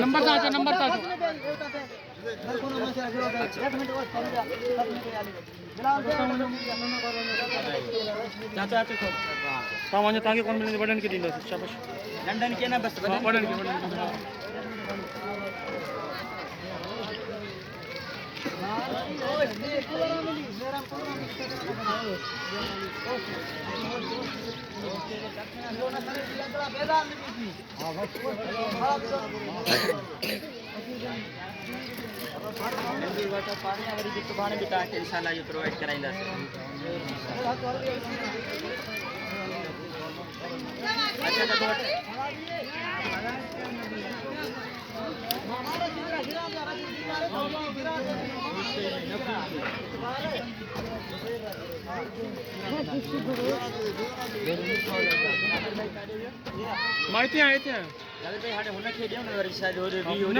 Number साचा सामान्य ताकि कौन मिलने बटन के डीलर शाबाश लंदन के ना बस बटन के पानी भी तव्हांखे इंशाल्लाह इहो प्रोवाइड कराईंदासीं। माहिती आहे भाई हाणे हुनखे ॾियो न वरी शायदि